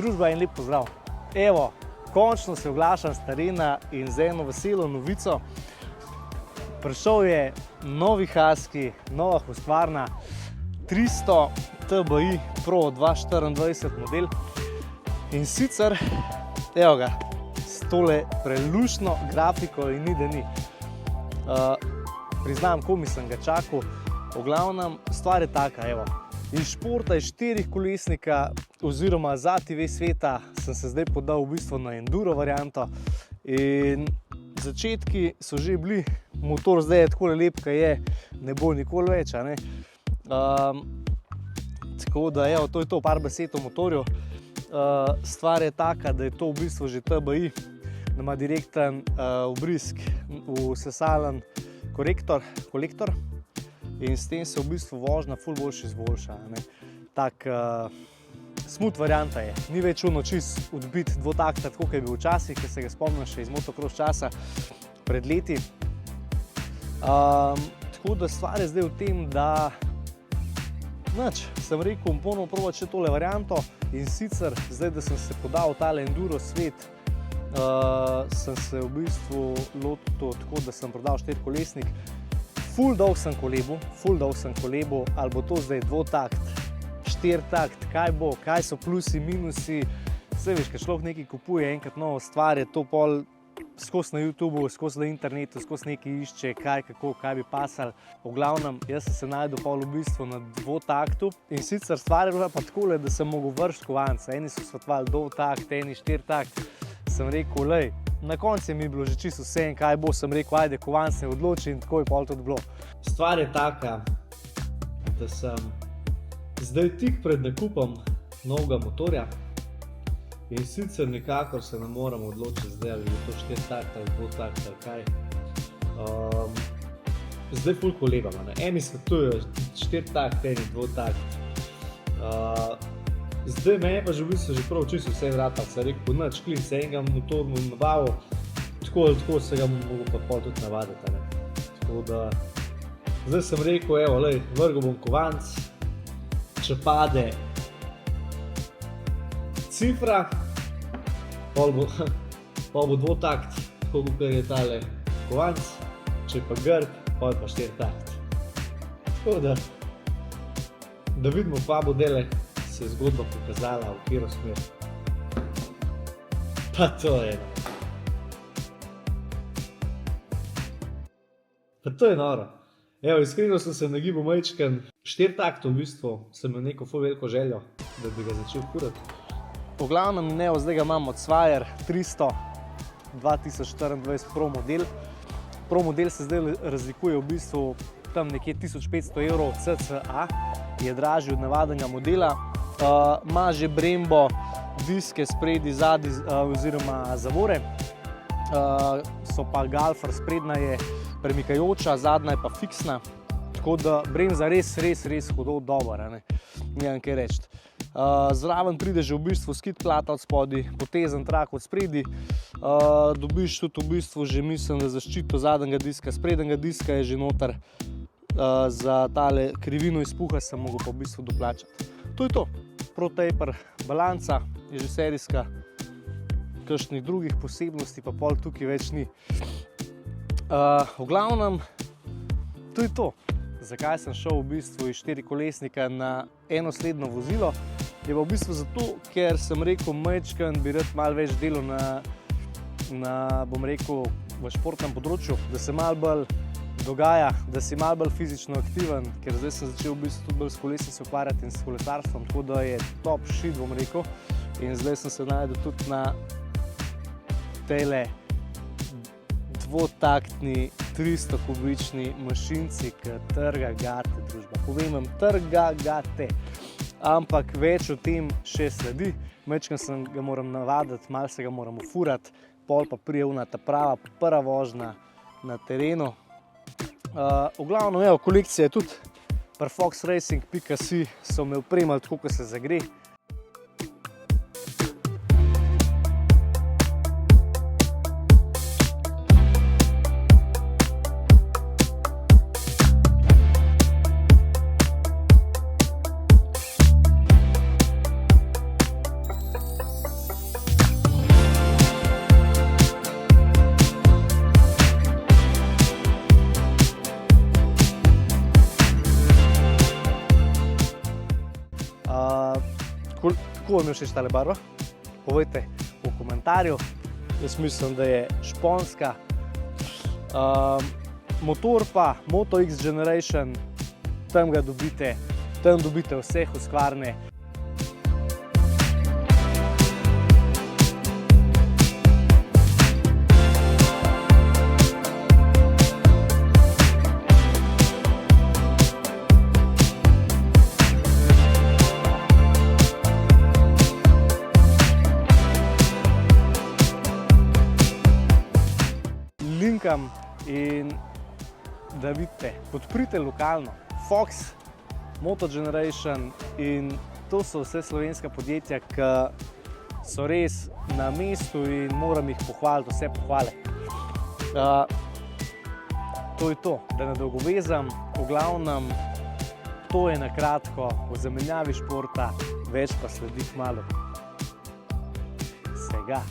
družba in lep pozdrav. Evo, končno se oglašam s terena in z eno veselo novico. Prišel je novi Husky, nova Husqvarna 300 TBI Pro 2024 model. In sicer, evo ga, s tole preluštno grafiko in ni da ni. Priznam, komi sem ga čakal. V glavnem, stvar je taka, evo. Iz športa, iz 4-kolesnika oziroma za TV sveta sem se zdaj podal v bistvu na enduro varianto in začetki so že bili, motor zdaj je tako lep, kaj je, ne bo nikoli več, a ne. Tako da, evo, to je to, par besed o motorju. Stvar je taka, da je to v bistvu že TBI, da ima direkten vbrizg v sesalen kolektor. In s tem se v bistvu vožnja ful boljše izboljša. Tak smooth varianta je. Ni več ono čist odbit dvotakta, tako kot je bil včasih, ker se ga spomnim še iz motocross časa pred leti. Tako da stvar je zdaj v tem, da sem rekel, bom ponovno probati še tole varianto in sicer zdaj, da sem se podal v tale enduro svet, sem se v bistvu lotil tako, da sem prodal 4-kolesnik. Ful dolg sem kolebil, ali bo to zdaj dvotakt, 4-takt, kaj bo, kaj so plusi, minusi. Vse veš, kad človek nekaj kupuje, enkrat novo stvar, je to pol skozi na YouTubeu, skozi na internetu, skozi nekaj išče, kaj, kako, kaj bi pasal. V glavnem, jaz sem se najdel pol v bistvu na dvotaktu in sicer stvar je bila pa takole, da sem mogel vršiti kovance. Eni so svetovali dvotakt, eni 4-takt. Sem rekel, lej, na koncu mi je bilo že čisto vse in kaj bo, sem rekel, ajde, kovan se odloči in tako je pol tudi bilo. Stvar je taka, da sem zdaj tik pred nakupom novega motorja in sicer nikakor se ne moram odločiti zdaj, ali je to 4-takt ali dvotakt ali kaj. Zdaj ful kolebam, eni svetujejo 4-takt, eni dvotakt. Zdaj me je pa že v bistvu že prav čisto vse vratal, sem rekel, nič, klin se enega motor mu nabavil, tako ali tako se ga mogo pa pol tudi navaditi. Tako da, zdaj sem rekel, evo, lej, vrgel bom kovanc, če pade cifra, pol bo dvotakt, tako kot je tale kovanc, če pa grd, pol pa 4-takt. Tako da vidimo, pa bo dele se je zgodba pokazala, v katero smer. Pa to je. Pa to je noro. Evo, iskreno sem se nagibal majčken 4-takt v bistvu, sem imel neko ful veliko željo, da bi ga začel kurati. V glavnem, zdaj ga imam od Swire 300 2024 Pro model. Pro model se zdaj razlikuje v bistvu tam nekje 1500 € cca, je dražji od navadnega modela. Ima že Brembo diske spredi, zadnji oziroma zavore. So pa Galfer, sprednja je premikajoča, zadnja je pa fiksna. Tako da bremza res hudo dober, nimam kaj reči. Zraven pride že v bistvu skid plata od spodaj, potezen trak od spredi. Dobiš tudi v bistvu že, mislim, da zaščito zadnjega diska, sprednjega diska je že noter. Za tale krivino izpuha sem mogel pa v bistvu doplačati. To je to. Pro taper balanca je že serijska, kakšnih drugih posebnosti pa pol tukaj več ni. V glavnem, to je to. Zakaj sem šel v bistvu iz 4-kolesnika na enosledno vozilo? Je pa v bistvu zato, ker sem rekel, majčken bi rad malo več delal bom rekel, v športnem področju, da se malo bolj dogaja, da si malo bolj fizično aktiven, ker zdaj sem začel v bistvu tudi bolj s kolesi se ukvarjati in s kolesarstvom, tako da je top shit, bom rekel. In zdaj sem se najdel tudi na tejle dvotaktni 300-kubični mašinci, ki trga gate, družba. Povem vam, trga gate. Ampak več o tem še sledi. Majčkeno se ga moram navaditi, malo se ga moram ufurati, pol pa prije ona ta prva vožnja na terenu. V glavnem, evo, kolekcija je tudi pri foxracing.si so me opremali tako, ko se zagre. Kako vam je všeč tale barva? Povejte v komentarju. Jaz mislim, da je šponska. Motor pa Moto X Generation, tam dobite vse Husqvarne. Linkam in da vidite, podprite lokalno. Fox, Moto Generation in to so vse slovenska podjetja, ki so res na mestu in moram jih pohvaliti, vse pohvale. To je to, da ne dolgovezam, v glavnem to je na kratko o zamenjavi športa, več pa sledi kmalu. Vsega.